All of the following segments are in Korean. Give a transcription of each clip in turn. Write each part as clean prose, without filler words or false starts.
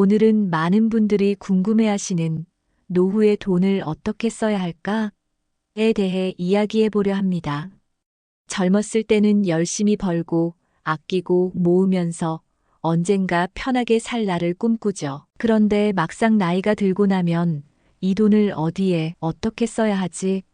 오늘은 많은 분들이 궁금해하시는 노후에 돈을 어떻게 써야 할까에 대해 이야기해 보려 합니다. 젊었을 때는 열심히 벌고 아끼고 모으면서 언젠가 편하게 살 날을 꿈꾸죠. 그런데 막상 나이가 들고 나면 이 돈을 어디에 어떻게 써야 하지?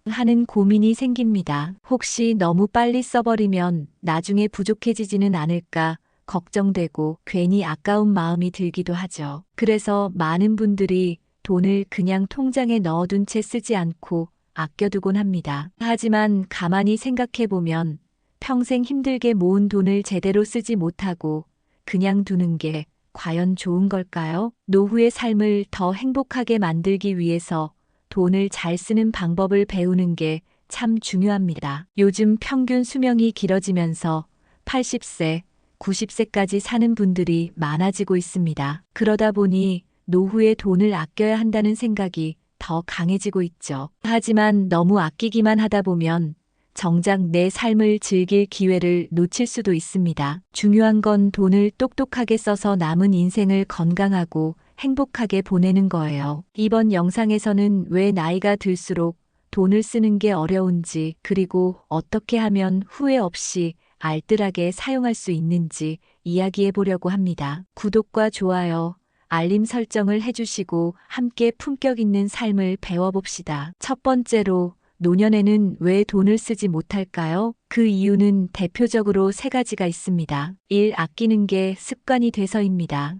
하는 고민이 생깁니다. 혹시 너무 빨리 써버리면 나중에 부족해지지는 않을까 걱정되고 괜히 아까운 마음이 들기도 하죠. 그래서 많은 분들이 돈을 그냥 통장에 넣어둔 채 쓰지 않고 아껴두곤 합니다. 하지만 가만히 생각해 보면 평생 힘들게 모은 돈을 제대로 쓰지 못하고 그냥 두는 게 과연 좋은 걸까요? 노후의 삶을 더 행복하게 만들기 위해서 돈을 잘 쓰는 방법을 배우는 게 참 중요합니다. 요즘 평균 수명이 길어지면서 80세, 90세까지 사는 분들이 많아지고 있습니다. 그러다 보니 노후에 돈을 아껴야 한다는 생각이 더 강해지고 있죠. 하지만 너무 아끼기만 하다 보면 정작 내 삶을 즐길 기회를 놓칠 수도 있습니다. 중요한 건 돈을 똑똑하게 써서 남은 인생을 건강하고 행복하게 보내는 거예요. 이번 영상에서는 왜 나이가 들수록 돈을 쓰는 게 어려운지, 그리고 어떻게 하면 후회 없이 알뜰하게 사용할 수 있는지 이야기해 보려고 합니다. 구독과 좋아요, 알림 설정을 해주시고 함께 품격 있는 삶을 배워봅시다. 첫 번째로, 노년에는 왜 돈을 쓰지 못할까요? 그 이유는 대표적으로 세 가지가 있습니다. 1. 아끼는 게 습관이 돼서입니다.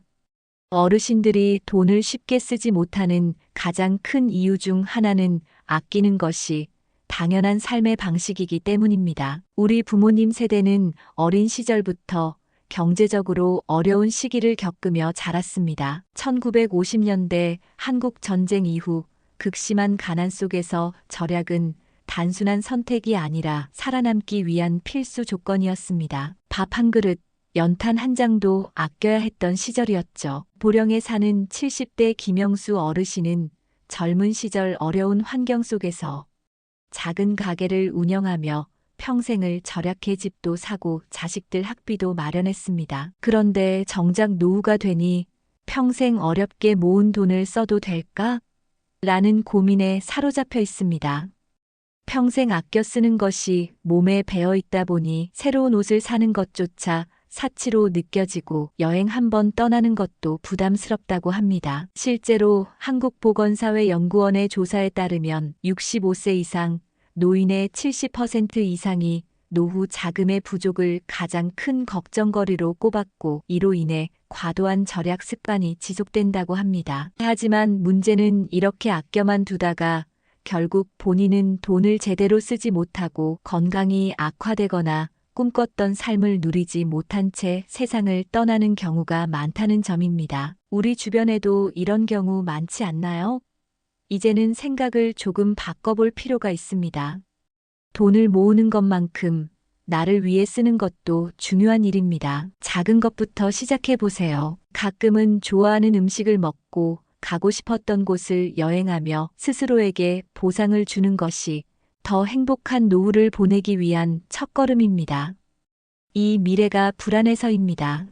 어르신들이 돈을 쉽게 쓰지 못하는 가장 큰 이유 중 하나는 아끼는 것이 당연한 삶의 방식이기 때문입니다. 우리 부모님 세대는 어린 시절부터 경제적으로 어려운 시기를 겪으며 자랐습니다. 1950년대 한국 전쟁 이후 극심한 가난 속에서 절약은 단순한 선택이 아니라 살아남기 위한 필수 조건이었습니다. 밥 한 그릇, 연탄 한 장도 아껴야 했던 시절이었죠. 보령에 사는 70대 김영수 어르신은 젊은 시절 어려운 환경 속에서 작은 가게를 운영하며 평생을 절약해 집도 사고 자식들 학비도 마련했습니다. 그런데 정작 노후가 되니 평생 어렵게 모은 돈을 써도 될까? 라는 고민에 사로잡혀 있습니다. 평생 아껴 쓰는 것이 몸에 배어 있다 보니 새로운 옷을 사는 것조차 사치로 느껴지고 여행 한번 떠나는 것도 부담스럽다고 합니다. 실제로 한국보건사회연구원의 조사에 따르면 65세 이상 노인의 70% 이상이 노후 자금의 부족을 가장 큰 걱정거리로 꼽았고, 이로 인해 과도한 절약 습관이 지속된다고 합니다. 하지만 문제는 이렇게 아껴만 두다가 결국 본인은 돈을 제대로 쓰지 못하고 건강이 악화되거나 꿈꿨던 삶을 누리지 못한 채 세상을 떠나는 경우가 많다는 점입니다. 우리 주변에도 이런 경우 많지 않나요? 이제는 생각을 조금 바꿔볼 필요가 있습니다. 돈을 모으는 것만큼 나를 위해 쓰는 것도 중요한 일입니다. 작은 것부터 시작해 보세요. 가끔은 좋아하는 음식을 먹고 가고 싶었던 곳을 여행하며 스스로에게 보상을 주는 것이 더 행복한 노후를 보내기 위한 첫걸음입니다. 이 미래가 불안해서입니다.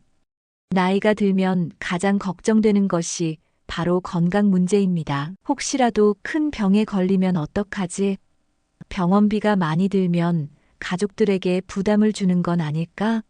나이가 들면 가장 걱정되는 것이 바로 건강 문제입니다. 혹시라도 큰 병에 걸리면 어떡하지? 병원비가 많이 들면 가족들에게 부담을 주는 건 아닐까?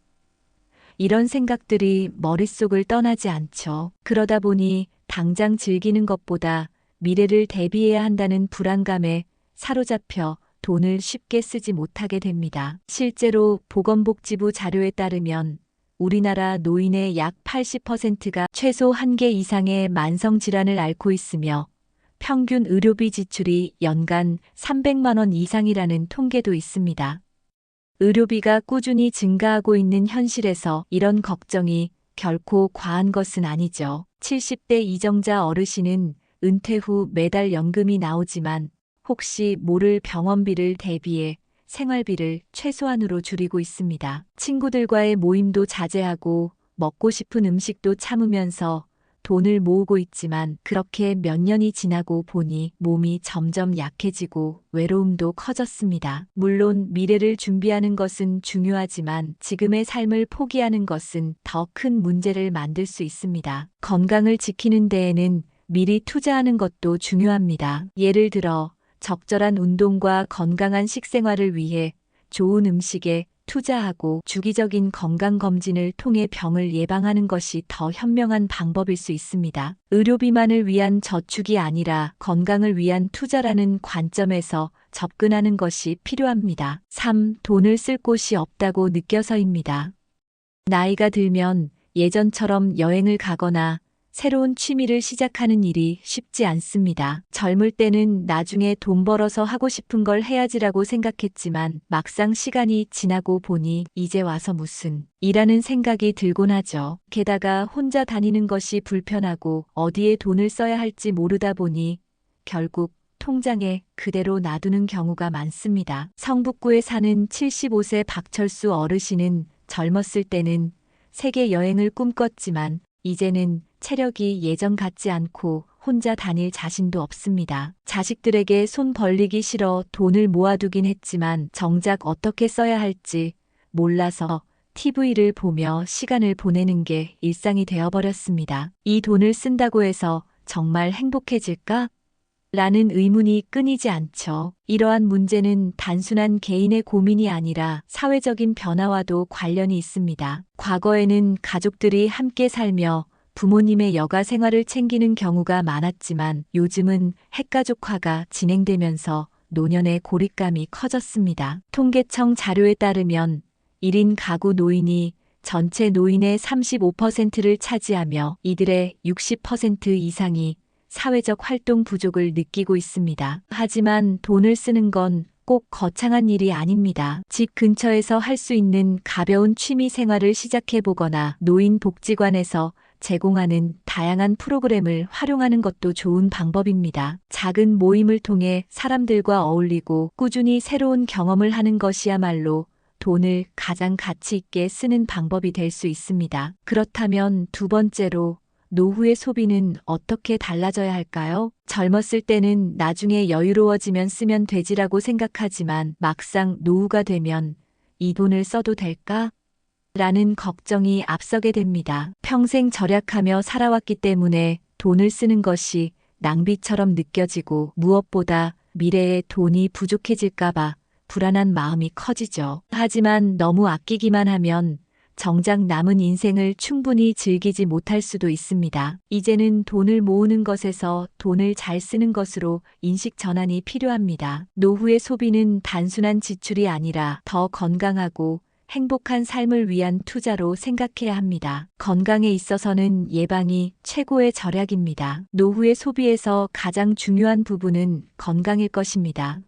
이런 생각들이 머릿속을 떠나지 않죠. 그러다 보니 당장 즐기는 것보다 미래를 대비해야 한다는 불안감에 사로잡혀 돈을 쉽게 쓰지 못하게 됩니다. 실제로 보건복지부 자료에 따르면 우리나라 노인의 약 80%가 최소 1개 이상의 만성질환을 앓고 있으며 평균 의료비 지출이 연간 300만 원 이상이라는 통계도 있습니다. 의료비가 꾸준히 증가하고 있는 현실에서 이런 걱정이 결코 과한 것은 아니죠. 70대 이정자 어르신은 은퇴 후 매달 연금이 나오지만 혹시 모를 병원비를 대비해 생활비를 최소한으로 줄이고 있습니다. 친구들과의 모임도 자제하고 먹고 싶은 음식도 참으면서 돈을 모으고 있지만 그렇게 몇 년이 지나고 보니 몸이 점점 약해지고 외로움도 커졌습니다. 물론 미래를 준비하는 것은 중요하지만 지금의 삶을 포기하는 것은 더 큰 문제를 만들 수 있습니다. 건강을 지키는 데에는 미리 투자하는 것도 중요합니다. 예를 들어 적절한 운동과 건강한 식생활을 위해 좋은 음식에 투자하고 주기적인 건강검진을 통해 병을 예방하는 것이 더 현명한 방법일 수 있습니다. 의료비만을 위한 저축이 아니라 건강을 위한 투자라는 관점에서 접근하는 것이 필요합니다. 3. 돈을 쓸 곳이 없다고 느껴서입니다. 나이가 들면 예전처럼 여행을 가거나 새로운 취미를 시작하는 일이 쉽지 않습니다. 젊을 때는 나중에 돈 벌어서 하고 싶은 걸 해야지라고 생각했지만 막상 시간이 지나고 보니 이제 와서 무슨 이라는 생각이 들곤 하죠. 게다가 혼자 다니는 것이 불편하고 어디에 돈을 써야 할지 모르다 보니 결국 통장에 그대로 놔두는 경우가 많습니다. 성북구에 사는 75세 박철수 어르신은 젊었을 때는 세계 여행을 꿈꿨지만 이제는 체력이 예전 같지 않고 혼자 다닐 자신도 없습니다. 자식들에게 손 벌리기 싫어 돈을 모아두긴 했지만 정작 어떻게 써야 할지 몰라서 TV를 보며 시간을 보내는 게 일상이 되어버렸습니다. 이 돈을 쓴다고 해서 정말 행복해질까? 라는 의문이 끊이지 않죠. 이러한 문제는 단순한 개인의 고민이 아니라 사회적인 변화와도 관련이 있습니다. 과거에는 가족들이 함께 살며 부모님의 여가 생활을 챙기는 경우가 많았지만 요즘은 핵가족화가 진행되면서 노년의 고립감이 커졌습니다. 통계청 자료에 따르면 1인 가구 노인이 전체 노인의 35%를 차지하며 이들의 60% 이상이 사회적 활동 부족을 느끼고 있습니다. 하지만 돈을 쓰는 건 꼭 거창한 일이 아닙니다. 집 근처에서 할 수 있는 가벼운 취미 생활을 시작해 보거나 노인복지관에서 제공하는 다양한 프로그램을 활용하는 것도 좋은 방법입니다. 작은 모임을 통해 사람들과 어울리고 꾸준히 새로운 경험을 하는 것이야말로 돈을 가장 가치 있게 쓰는 방법이 될 수 있습니다. 그렇다면 두 번째로 노후의 소비는 어떻게 달라져야 할까요? 젊었을 때는 나중에 여유로워지면 쓰면 되지라고 생각하지만 막상 노후가 되면 이 돈을 써도 될까? 라는 걱정이 앞서게 됩니다. 평생 절약하며 살아왔기 때문에 돈을 쓰는 것이 낭비처럼 느껴지고 무엇보다 미래에 돈이 부족해질까봐 불안한 마음이 커지죠. 하지만 너무 아끼기만 하면 정작 남은 인생을 충분히 즐기지 못할 수도 있습니다. 이제는 돈을 모으는 것에서 돈을 잘 쓰는 것으로 인식 전환이 필요합니다. 노후의 소비는 단순한 지출이 아니라 더 건강하고 행복한 삶을 위한 투자로 생각해야 합니다. 건강에 있어서는 예방이 최고의 절약입니다. 노후의 소비에서 가장 중요한 부분은 건강일 것입니다.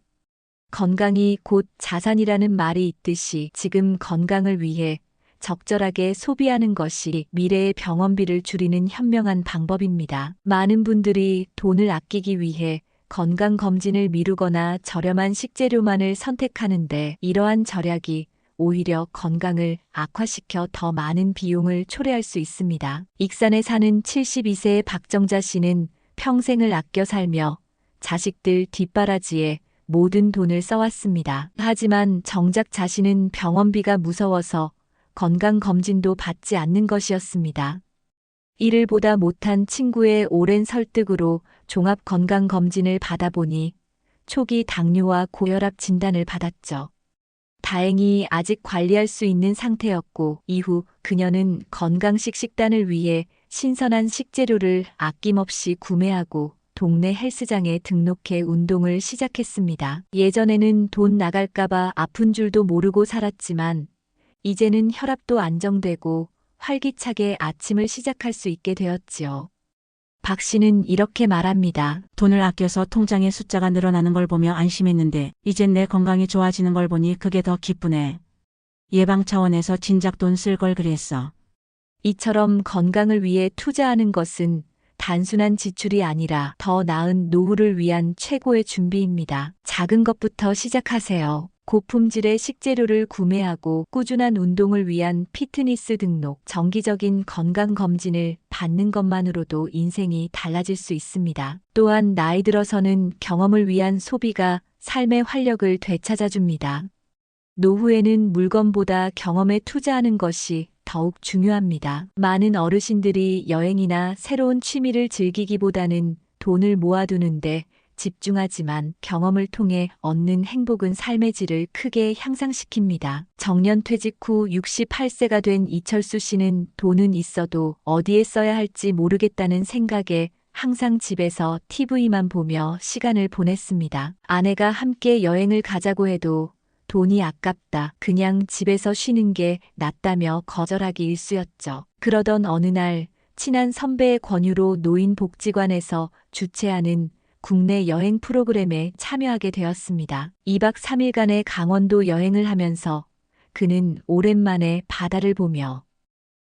건강이 곧 자산이라는 말이 있듯이 지금 건강을 위해 적절하게 소비하는 것이 미래의 병원비를 줄이는 현명한 방법입니다. 많은 분들이 돈을 아끼기 위해 건강검진을 미루거나 저렴한 식재료만을 선택하는데 이러한 절약이 오히려 건강을 악화시켜 더 많은 비용을 초래할 수 있습니다. 익산에 사는 72세의 박정자 씨는 평생을 아껴 살며 자식들 뒷바라지에 모든 돈을 써왔습니다. 하지만 정작 자신은 병원비가 무서워서 건강검진도 받지 않는 것이었습니다. 이를 보다 못한 친구의 오랜 설득으로 종합건강검진을 받아보니 초기 당뇨와 고혈압 진단을 받았죠. 다행히 아직 관리할 수 있는 상태였고 이후 그녀는 건강식 식단을 위해 신선한 식재료를 아낌없이 구매하고 동네 헬스장에 등록해 운동을 시작했습니다. 예전에는 돈 나갈까봐 아픈 줄도 모르고 살았지만 이제는 혈압도 안정되고 활기차게 아침을 시작할 수 있게 되었지요. 박 씨는 이렇게 말합니다. 돈을 아껴서 통장의 숫자가 늘어나는 걸 보며 안심했는데 이젠 내 건강이 좋아지는 걸 보니 그게 더 기쁘네. 예방 차원에서 진작 돈 쓸 걸 그랬어. 이처럼 건강을 위해 투자하는 것은 단순한 지출이 아니라 더 나은 노후를 위한 최고의 준비입니다. 작은 것부터 시작하세요. 고품질의 식재료를 구매하고 꾸준한 운동을 위한 피트니스 등록, 정기적인 건강검진을 받는 것만으로도 인생이 달라질 수 있습니다. 또한 나이 들어서는 경험을 위한 소비가 삶의 활력을 되찾아줍니다. 노후에는 물건보다 경험에 투자하는 것이 더욱 중요합니다. 많은 어르신들이 여행이나 새로운 취미를 즐기기보다는 돈을 모아두는데 집중하지만 경험을 통해 얻는 행복은 삶의 질을 크게 향상시킵니다. 정년퇴직 후 68세가 된 이철수 씨는 돈은 있어도 어디에 써야 할지 모르겠다는 생각에 항상 집에서 TV만 보며 시간을 보냈습니다. 아내가 함께 여행을 가자고 해도 돈이 아깝다, 그냥 집에서 쉬는 게 낫다며 거절하기 일쑤였죠. 그러던 어느 날 친한 선배의 권유로 노인복지관에서 주최하는 국내 여행 프로그램에 참여하게 되었습니다. 2박 3일간의 강원도 여행을 하면서 그는 오랜만에 바다를 보며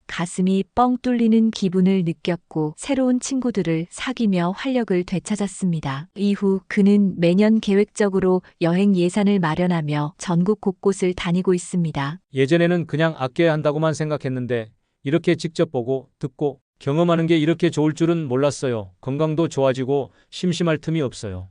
가슴이 뻥 뚫리는 기분을 느꼈고 새로운 친구들을 사귀며 활력을 되찾았습니다. 이후 그는 매년 계획적으로 여행 예산을 마련하며 전국 곳곳을 다니고 있습니다. 예전에는 그냥 아껴야 한다고만 생각했는데 이렇게 직접 보고 듣고 경험하는 게 이렇게 좋을 줄은 몰랐어요. 건강도 좋아지고 심심할 틈이 없어요.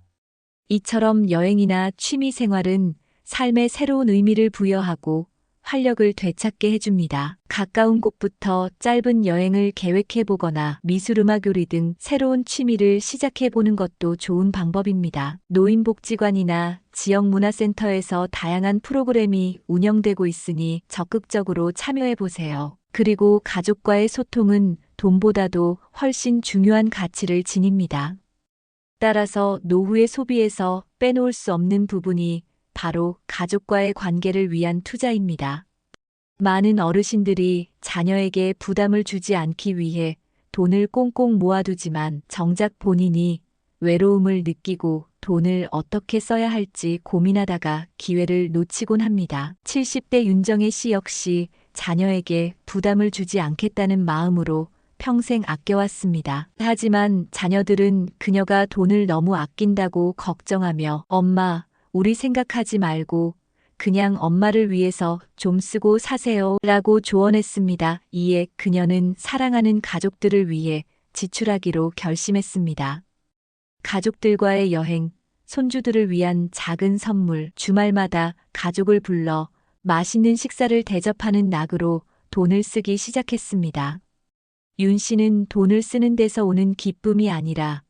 이처럼 여행이나 취미 생활은 삶에 새로운 의미를 부여하고 활력을 되찾게 해줍니다. 가까운 곳부터 짧은 여행을 계획해보거나 미술음악 요리 등 새로운 취미를 시작해보는 것도 좋은 방법입니다. 노인복지관이나 지역문화센터에서 다양한 프로그램이 운영되고 있으니 적극적으로 참여해보세요. 그리고 가족과의 소통은 돈보다도 훨씬 중요한 가치를 지닙니다. 따라서 노후의 소비에서 빼놓을 수 없는 부분이 바로 가족과의 관계를 위한 투자입니다. 많은 어르신들이 자녀에게 부담을 주지 않기 위해 돈을 꽁꽁 모아두지만 정작 본인이 외로움을 느끼고 돈을 어떻게 써야 할지 고민하다가 기회를 놓치곤 합니다. 70대 윤정혜 씨 역시 자녀에게 부담을 주지 않겠다는 마음으로 평생 아껴왔습니다. 하지만 자녀들은 그녀가 돈을 너무 아낀다고 걱정하며 엄마, 우리 생각하지 말고 그냥 엄마를 위해서 좀 쓰고 사세요 라고 조언했습니다. 이에 그녀는 사랑하는 가족들을 위해 지출하기로 결심했습니다. 가족들과의 여행, 손주들을 위한 작은 선물, 주말마다 가족을 불러 맛있는 식사를 대접하는 낙으로 돈을 쓰기 시작했습니다. 윤 씨는 돈을 쓰는 데서 오는 기쁨이 아니라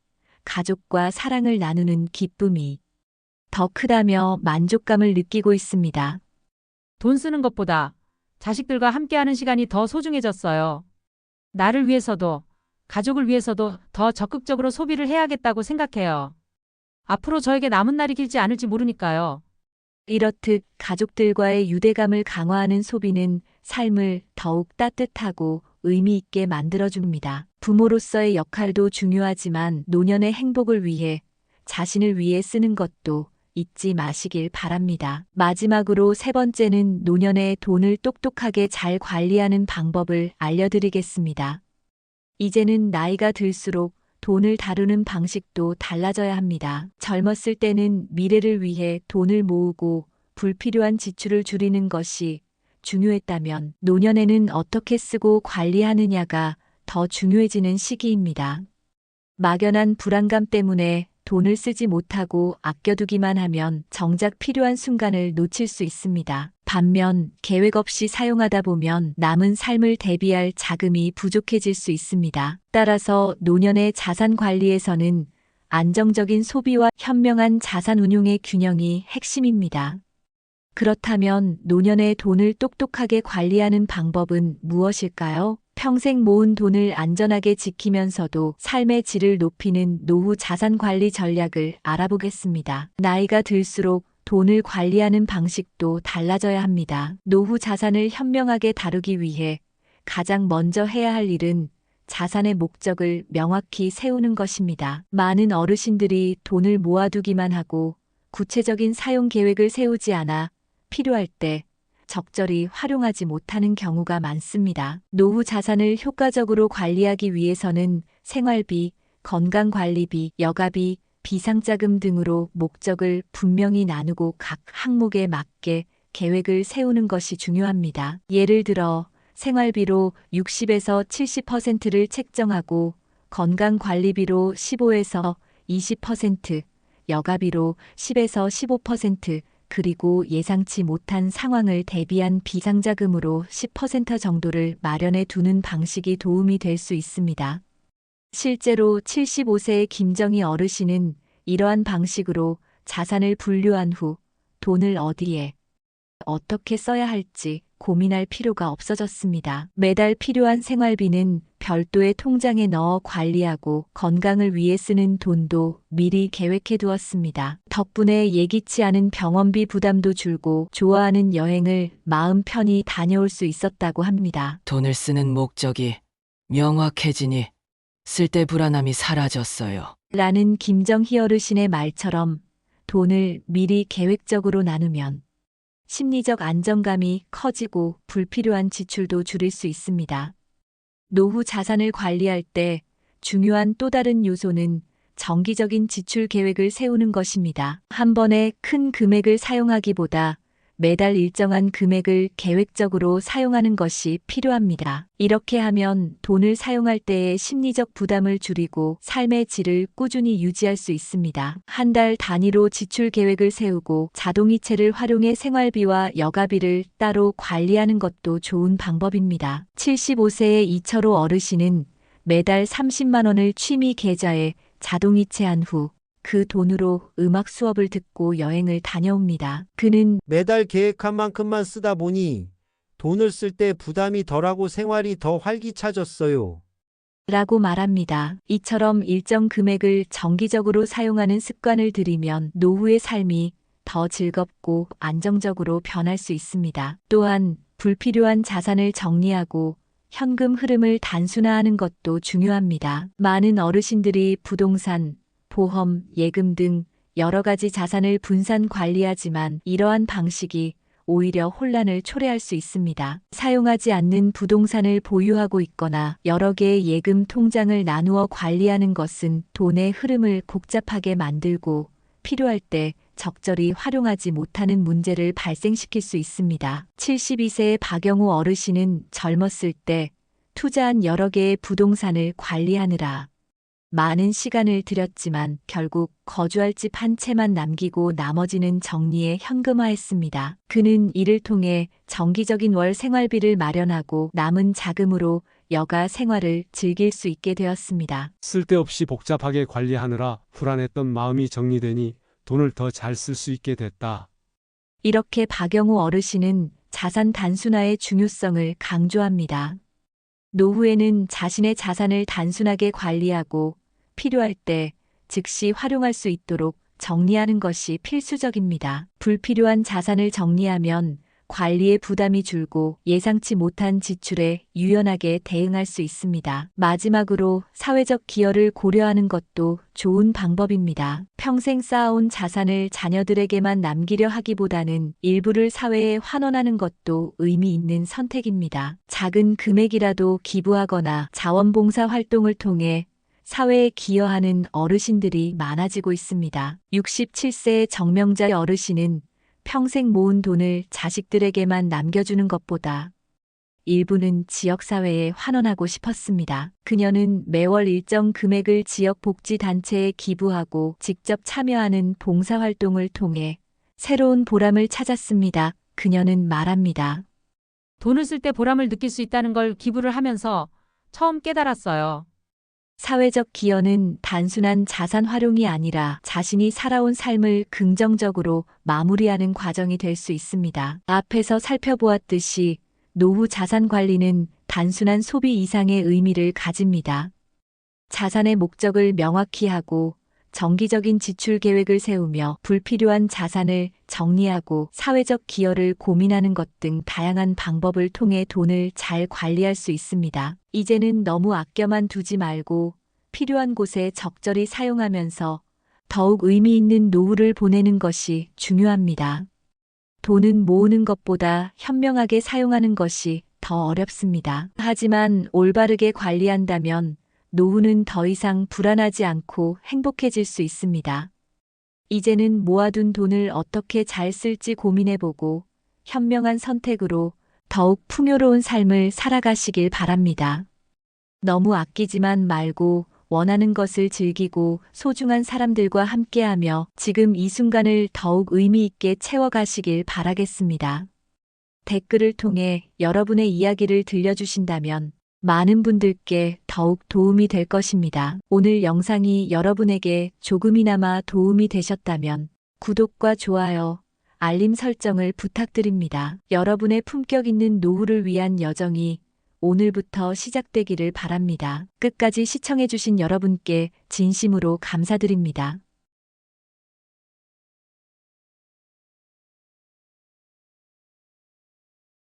가족과 사랑을 나누는 기쁨이 더 크다며 만족감을 느끼고 있습니다. 돈 쓰는 것보다 자식들과 함께하는 시간이 더 소중해졌어요. 나를 위해서도 가족을 위해서도 더 적극적으로 소비를 해야겠다고 생각해요. 앞으로 저에게 남은 날이 길지 않을지 모르니까요. 이렇듯 가족들과의 유대감을 강화하는 소비는 삶을 더욱 따뜻하고 의미 있게 만들어줍니다. 부모로서의 역할도 중요하지만 노년의 행복을 위해 자신을 위해 쓰는 것도 잊지 마시길 바랍니다. 마지막으로 세 번째는 노년에 돈을 똑똑하게 잘 관리하는 방법을 알려드리겠습니다. 이제는 나이가 들수록 돈을 다루는 방식도 달라져야 합니다. 젊었을 때는 미래를 위해 돈을 모으고 불필요한 지출을 줄이는 것이 중요했다면 노년에는 어떻게 쓰고 관리하느냐가 더 중요해지는 시기입니다. 막연한 불안감 때문에 돈을 쓰지 못하고 아껴두기만 하면 정작 필요한 순간을 놓칠 수 있습니다. 반면 계획 없이 사용하다 보면 남은 삶을 대비할 자금이 부족해질 수 있습니다. 따라서 노년의 자산 관리에서는 안정적인 소비와 현명한 자산 운용의 균형이 핵심입니다. 그렇다면 노년의 돈을 똑똑하게 관리하는 방법은 무엇일까요? 평생 모은 돈을 안전하게 지키면서도 삶의 질을 높이는 노후 자산 관리 전략을 알아보겠습니다. 나이가 들수록 돈을 관리하는 방식도 달라져야 합니다. 노후 자산을 현명하게 다루기 위해 가장 먼저 해야 할 일은 자산의 목적을 명확히 세우는 것입니다. 많은 어르신들이 돈을 모아두기만 하고 구체적인 사용 계획을 세우지 않아 필요할 때 적절히 활용하지 못하는 경우가 많습니다. 노후 자산을 효과적으로 관리하기 위해서는 생활비, 건강관리비, 여가비, 비상자금 등으로 목적을 분명히 나누고 각 항목에 맞게 계획을 세우는 것이 중요합니다. 예를 들어 생활비로 60에서 70%를 책정하고 건강관리비로 15에서 20%, 여가비로 10에서 15%, 그리고 예상치 못한 상황을 대비한 비상자금으로 10% 정도를 마련해 두는 방식이 도움이 될 수 있습니다. 실제로 75세의 김정희 어르신은 이러한 방식으로 자산을 분류한 후 돈을 어디에 어떻게 써야 할지 고민할 필요가 없어졌습니다. 매달 필요한 생활비는 별도의 통장에 넣어 관리하고 건강을 위해 쓰는 돈도 미리 계획해 두었습니다. 덕분에 예기치 않은 병원비 부담도 줄고 좋아하는 여행을 마음 편히 다녀올 수 있었다고 합니다. 돈을 쓰는 목적이 명확해지니 쓸 때 불안함이 사라졌어요. 라는 김정희 어르신의 말처럼 돈을 미리 계획적으로 나누면 심리적 안정감이 커지고 불필요한 지출도 줄일 수 있습니다. 노후 자산을 관리할 때 중요한 또 다른 요소는 정기적인 지출 계획을 세우는 것입니다. 한 번에 큰 금액을 사용하기보다 매달 일정한 금액을 계획적으로 사용하는 것이 필요합니다. 이렇게 하면 돈을 사용할 때의 심리적 부담을 줄이고 삶의 질을 꾸준히 유지할 수 있습니다. 한 달 단위로 지출 계획을 세우고 자동이체를 활용해 생활비와 여가비를 따로 관리하는 것도 좋은 방법입니다. 75세의 이철호 어르신은 매달 30만 원을 취미 계좌에 자동이체한 후 그 돈으로 음악 수업을 듣고 여행을 다녀옵니다. 그는 매달 계획한 만큼만 쓰다 보니 돈을 쓸 때 부담이 덜하고 생활이 더 활기차졌어요. 라고 말합니다. 이처럼 일정 금액을 정기적으로 사용하는 습관을 들이면 노후의 삶이 더 즐겁고 안정적으로 변할 수 있습니다. 또한 불필요한 자산을 정리하고 현금 흐름을 단순화하는 것도 중요합니다. 많은 어르신들이 부동산, 보험, 예금 등 여러 가지 자산을 분산 관리하지만 이러한 방식이 오히려 혼란을 초래할 수 있습니다. 사용하지 않는 부동산을 보유하고 있거나 여러 개의 예금 통장을 나누어 관리하는 것은 돈의 흐름을 복잡하게 만들고 필요할 때 적절히 활용하지 못하는 문제를 발생시킬 수 있습니다. 72세의 박영우 어르신은 젊었을 때 투자한 여러 개의 부동산을 관리하느라 많은 시간을 들였지만 결국 거주할 집 한 채만 남기고 나머지는 정리해 현금화했습니다. 그는 이를 통해 정기적인 월 생활비를 마련하고 남은 자금으로 여가 생활을 즐길 수 있게 되었습니다. 쓸데없이 복잡하게 관리하느라 불안했던 마음이 정리되니 돈을 더 잘 쓸 수 있게 됐다. 이렇게 박영우 어르신은 자산 단순화의 중요성을 강조합니다. 노후에는 자신의 자산을 단순하게 관리하고 필요할 때 즉시 활용할 수 있도록 정리하는 것이 필수적입니다. 불필요한 자산을 정리하면 관리의 부담이 줄고 예상치 못한 지출에 유연하게 대응할 수 있습니다. 마지막으로 사회적 기여를 고려하는 것도 좋은 방법입니다. 평생 쌓아온 자산을 자녀들에게만 남기려 하기보다는 일부를 사회에 환원하는 것도 의미 있는 선택입니다. 작은 금액이라도 기부하거나 자원봉사 활동을 통해 사회에 기여하는 어르신들이 많아지고 있습니다. 67세의 정명자 어르신은 평생 모은 돈을 자식들에게만 남겨주는 것보다 일부는 지역사회에 환원하고 싶었습니다. 그녀는 매월 일정 금액을 지역복지단체에 기부하고 직접 참여하는 봉사활동을 통해 새로운 보람을 찾았습니다. 그녀는 말합니다. 돈을 쓸 때 보람을 느낄 수 있다는 걸 기부를 하면서 처음 깨달았어요. 사회적 기여는 단순한 자산 활용이 아니라 자신이 살아온 삶을 긍정적으로 마무리하는 과정이 될 수 있습니다. 앞에서 살펴보았듯이 노후 자산 관리는 단순한 소비 이상의 의미를 가집니다. 자산의 목적을 명확히 하고 정기적인 지출 계획을 세우며 불필요한 자산을 정리하고 사회적 기여를 고민하는 것 등 다양한 방법을 통해 돈을 잘 관리할 수 있습니다. 이제는 너무 아껴만 두지 말고 필요한 곳에 적절히 사용하면서 더욱 의미 있는 노후를 보내는 것이 중요합니다. 돈은 모으는 것보다 현명하게 사용하는 것이 더 어렵습니다. 하지만 올바르게 관리한다면 노후는 더 이상 불안하지 않고 행복해질 수 있습니다. 이제는 모아둔 돈을 어떻게 잘 쓸지 고민해보고 현명한 선택으로 더욱 풍요로운 삶을 살아가시길 바랍니다. 너무 아끼지만 말고 원하는 것을 즐기고 소중한 사람들과 함께하며 지금 이 순간을 더욱 의미 있게 채워가시길 바라겠습니다. 댓글을 통해 여러분의 이야기를 들려주신다면 많은 분들께 더욱 도움이 될 것입니다. 오늘 영상이 여러분에게 조금이나마 도움이 되셨다면 구독과 좋아요, 알림 설정을 부탁드립니다. 여러분의 품격 있는 노후를 위한 여정이 오늘부터 시작되기를 바랍니다. 끝까지 시청해주신 여러분께 진심으로 감사드립니다.